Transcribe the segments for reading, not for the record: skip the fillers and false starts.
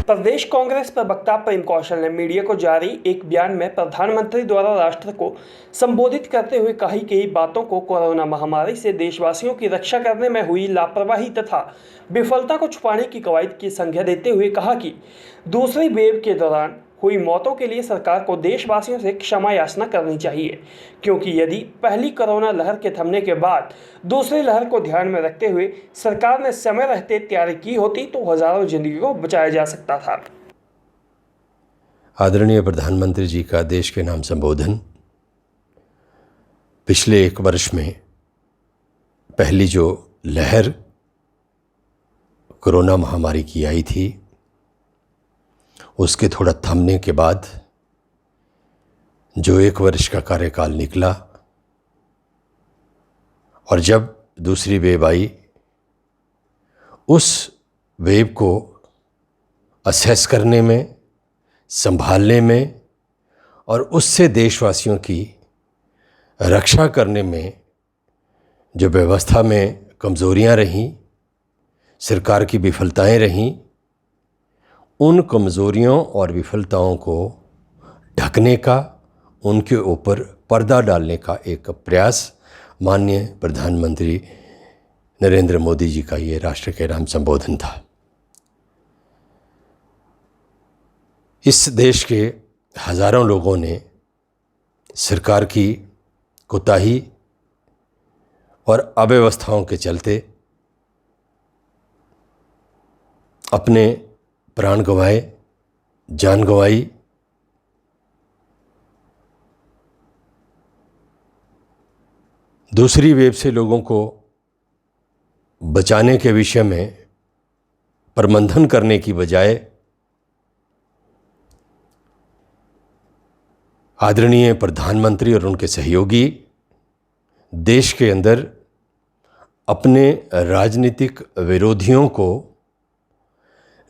प्रदेश कांग्रेस प्रवक्ता प्रेम कौशल ने मीडिया को जारी एक बयान में प्रधानमंत्री द्वारा राष्ट्र को संबोधित करते हुए कही गई बातों को कोरोना महामारी से देशवासियों की रक्षा करने में हुई लापरवाही तथा विफलता को छुपाने की कवायद की संज्ञा देते हुए कहा कि दूसरी वेव के दौरान हुई मौतों के लिए सरकार को देशवासियों से क्षमा याचना करनी चाहिए, क्योंकि यदि पहली कोरोना लहर के थमने के बाद दूसरी लहर को ध्यान में रखते हुए सरकार ने समय रहते तैयारी की होती तो हजारों जिंदगी को बचाया जा सकता था। आदरणीय प्रधानमंत्री जी का देश के नाम संबोधन पिछले एक वर्ष में पहली जो लहर कोरोना महामारी की आई थी, उसके थोड़ा थमने के बाद जो एक वर्ष का कार्यकाल निकला और जब दूसरी वेव आई, उस वेव को असेस करने में, संभालने में और उससे देशवासियों की रक्षा करने में जो व्यवस्था में कमज़ोरियां रहीं, सरकार की विफलताएं रहीं, उन कमज़ोरियों और विफलताओं को ढकने का, उनके ऊपर पर्दा डालने का एक प्रयास माननीय प्रधानमंत्री नरेंद्र मोदी जी का ये राष्ट्र के नाम संबोधन था। इस देश के हज़ारों लोगों ने सरकार की कोताही और अव्यवस्थाओं के चलते अपने प्राण गंवाए, जान गंवाई। दूसरी वेव से लोगों को बचाने के विषय में प्रबंधन करने की बजाय आदरणीय प्रधानमंत्री और उनके सहयोगी देश के अंदर अपने राजनीतिक विरोधियों को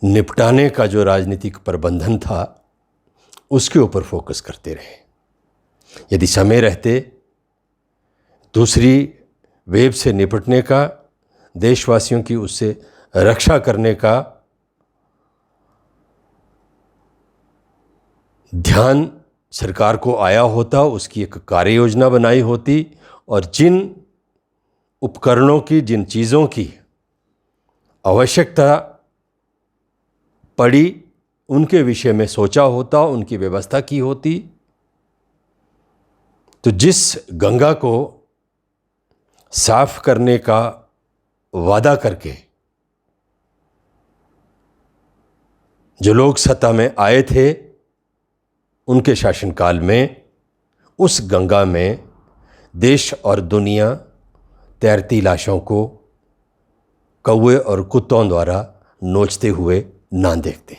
निपटाने का जो राजनीतिक प्रबंधन था, उसके ऊपर फोकस करते रहे। यदि समय रहते दूसरी वेव से निपटने का, देशवासियों की उससे रक्षा करने का ध्यान सरकार को आया होता, उसकी एक कार्य योजना बनाई होती और जिन उपकरणों की, जिन चीज़ों की आवश्यकता पड़ी, उनके विषय में सोचा होता, उनकी व्यवस्था की होती, तो जिस गंगा को साफ करने का वादा करके जो लोग सत्ता में आए थे, उनके शासनकाल में उस गंगा में देश और दुनिया तैरती लाशों को कौवे और कुत्तों द्वारा नोचते हुए ना देखते।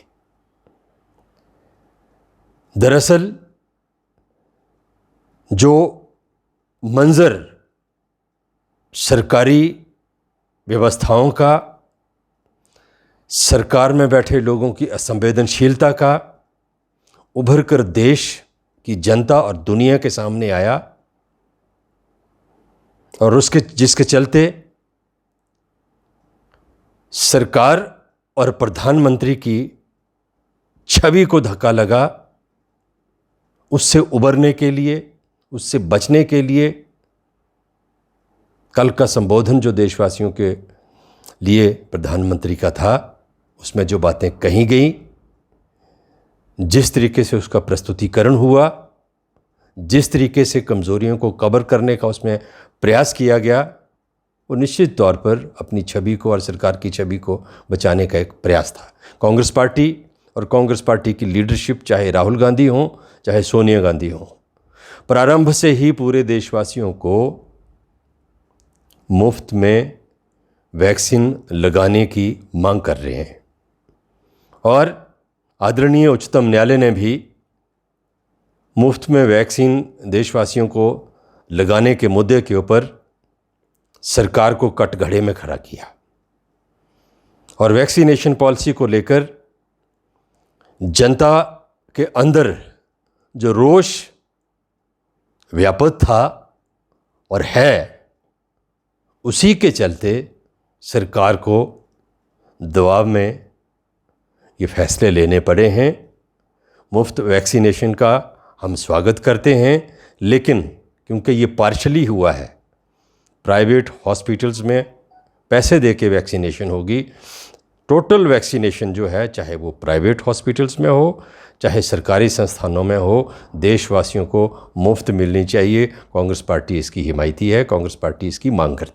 दरअसल जो मंजर सरकारी व्यवस्थाओं का, सरकार में बैठे लोगों की असंवेदनशीलता का उभर कर देश की जनता और दुनिया के सामने आया और जिसके चलते सरकार और प्रधानमंत्री की छवि को धक्का लगा, उससे उबरने के लिए, उससे बचने के लिए कल का संबोधन जो देशवासियों के लिए प्रधानमंत्री का था, उसमें जो बातें कही गई, जिस तरीके से उसका प्रस्तुतिकरण हुआ, जिस तरीके से कमज़ोरियों को कवर करने का उसमें प्रयास किया गया, वो निश्चित तौर पर अपनी छवि को और सरकार की छवि को बचाने का एक प्रयास था। कांग्रेस पार्टी और कांग्रेस पार्टी की लीडरशिप, चाहे राहुल गांधी हों, चाहे सोनिया गांधी हों, प्रारंभ से ही पूरे देशवासियों को मुफ्त में वैक्सीन लगाने की मांग कर रहे हैं और आदरणीय उच्चतम न्यायालय ने भी मुफ्त में वैक्सीन देशवासियों को लगाने के मुद्दे के ऊपर सरकार को कटघरे में खड़ा किया और वैक्सीनेशन पॉलिसी को लेकर जनता के अंदर जो रोष व्यापक था और है, उसी के चलते सरकार को दबाव में ये फैसले लेने पड़े हैं। मुफ्त वैक्सीनेशन का हम स्वागत करते हैं, लेकिन क्योंकि ये पार्शली हुआ है, प्राइवेट हॉस्पिटल्स में पैसे दे के वैक्सीनेशन होगी। टोटल वैक्सीनेशन जो है, चाहे वो प्राइवेट हॉस्पिटल्स में हो, चाहे सरकारी संस्थानों में हो, देशवासियों को मुफ्त मिलनी चाहिए। कांग्रेस पार्टी इसकी हिमायती है, कांग्रेस पार्टी इसकी मांग करती है।